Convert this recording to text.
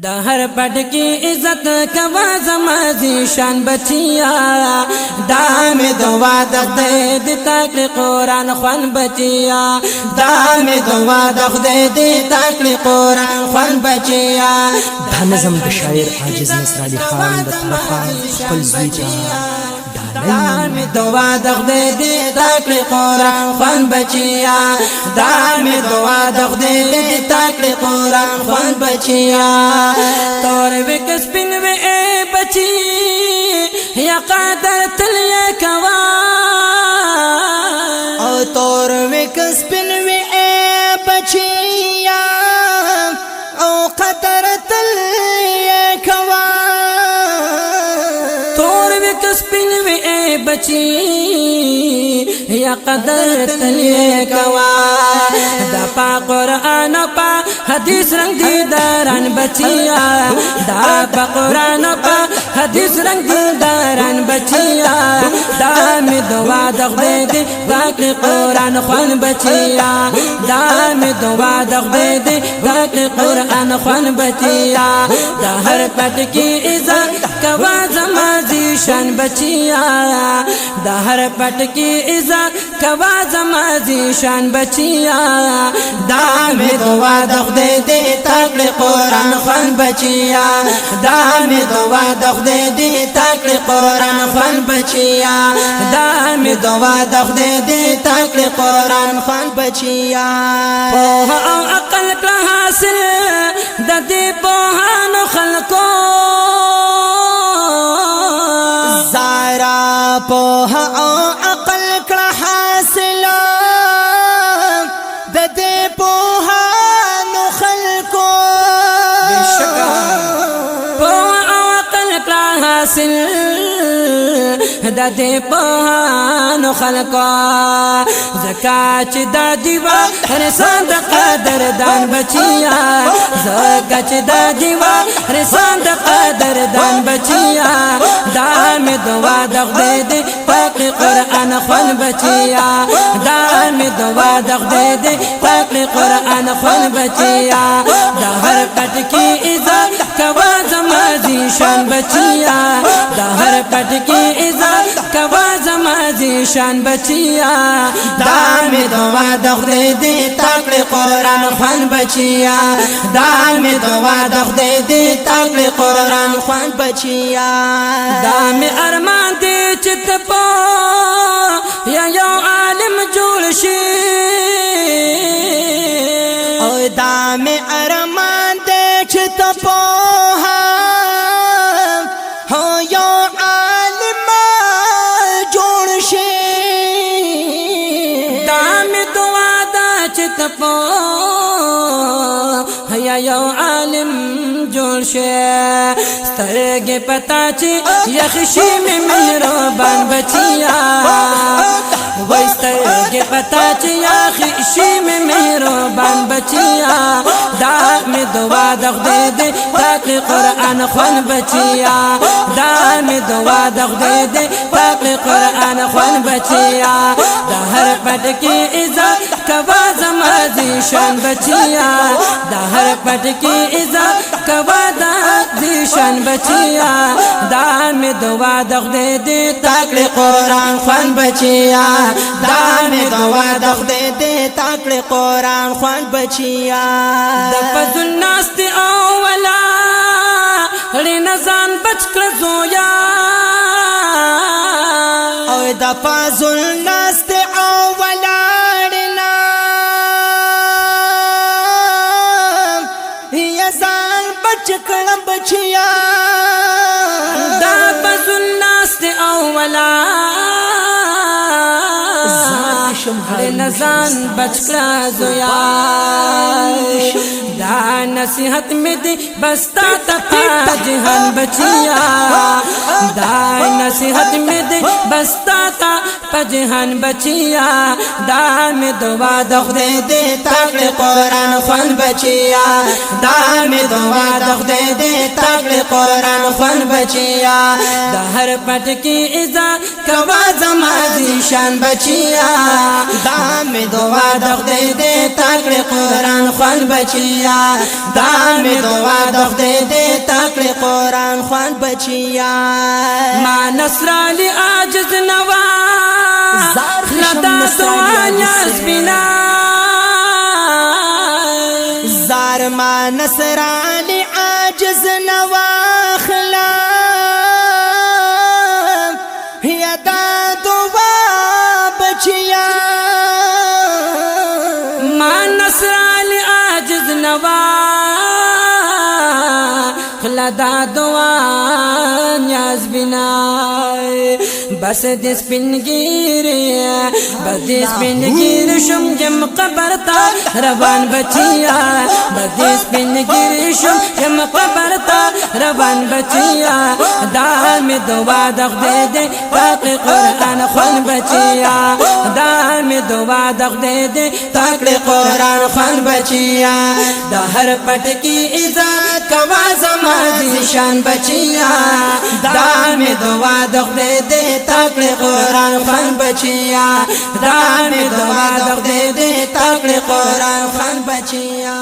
دا हर पट की इज्जत कवा ज़माज़ी शान बचिया दाम दुआ दे दिता के कुरान ख़ुन बचिया दाम दुआ दे ताकि कुरान ख़ुन बचिया دا नظम د شاعر عاجز نصر علي خان د طرفه خپل زوی ته دام دعا دخدے دی تاکلی قرآن خوان بچیا دام دعا دخدے دی تاکلی قرآن خوان بچیا تور وکس پن وی اے بچی یا قادر تلیے کوا او تور وکس پن وی اے بچی او قدر تلیے کوا تور وکس پن وی اے بچی یا قدر تلیے کوا دا پا قرآن پا حدیث رنگ دیداران بچیا دا پا قرآن پا حدیث رنگ دیداران بچیا دا می دعا دخدے دی تاکلی قرآن خوان بچیا دا می دعا دخدے دی تاکلی قرآن خوان بچیا دا ہر پت کی عزت کوا ज़माज़ी शान बचिया دا हर पट की इज्जत कवा ज़माज़ी शान बचिया दाम दुआ दे दे ताकि कुरान ख़ुन बचिया दाम दुआ दे दे ताकि कुरान ख़ुन बचिया दाम दुआ दे दे ताकि कुरान ख़ुन बचिया पोहा औ अक़ल का हासिल ददे पोहान खलको زارا پوها او عقل کړه حاصل د دې پوها نو خلکو پوها او عقل کړه حاصل د دې پوها نو خلکو زکات د دیوا رسان د قدر دان بچیا زکات د دیوا رسان د قدر دان بچیا دام دعا دخدے دے تاکلی قرآن ख़ुन बचिया دام دعا دخدے دے تاکلی قرآن ख़ुन बचिया دا हर पट की इज्जत कवा ज़माज़ी शान बचिया دا हर पट की इज्जत कवा ज़माज़ी शान बचिया दाम दुआ दखदे दे ताकली कुरान ख़ुन बचिया दाम दुआ दखदे दे ताकली कुरान ख़ुन बचिया दाम अरमान दे चित पो या यो आलिम जोड़ शी او دام ارمان دے چت پوها هو یو عالم جوړ شي دام دعا دا چت پو یا یو عالم جوړ شه سترګې پتا چې یخشي مې مهربان بچیا وای سترګې پتا چې یخشي مې مهربان بچیا دا مې دعا دخدے دے تاکي قرآن ख़ुन بچیا دا مې دعا دخدے دے تاکي قرآن ख़ुन بچیا دا हर पट की इज्जत कवा ज़माज़ी शान बचिया دا हर पट की इज्जत कवा ज़माज़ी शान बचिया दाम दुआ दखदे दे ताकि कुरान ख़ुन बचिया दाम दुआ दखदे दे ताकि कुरान ख़ुन बचिया दफज़ الناس ती اولا ری नज़ान बच कर जोया او د فازل ناس ته اولارنا یا ځان بچ کړه بچیا دا فازل ناس ته اولا نزان بچ کړه زویا دا نصیحت میں دی بستا تا جہان بچیا دا نصیحت میں دی بستا تا جہان بچیا دا میں دعا دخدے دے تاکلی قرآن ख़ुन بچیا دا میں دعا دخدے دے تاکلی قرآن ख़ुन بچیا دا हर पट की इज्जत कवा ज़माज़ी शान बचिया दाम दुआ दखदे दे تکړه قرآن خوان بچیا دا می دعا د خدای دې تکړه قرآن خوان بچیا ما نصر علی عاجز نوا لدا دعا نیاز بنا زار ما نصر علی عاجز نوا خلا یدا دعا بچیا ما نصر علی عاجز نوا لدا دعا نیاز بنا بس دس پنگیری بس دس پنگیری شم جم قبر تا روان بچیا بس دس پنگیری شم جم قبر تا روان بچیا دار میں دعا دخ دے دے تاکہ قرآن خوان بچیا دار میں دعا دخ دے دے تکړه قرآن خوان بچیا د هر پټ کی عزت کوا زما شان بچیا دا می دعا د خدای دې تکړه قرآن خوان بچیا دا می دعا د خدای دې تکړه قرآن خوان بچیا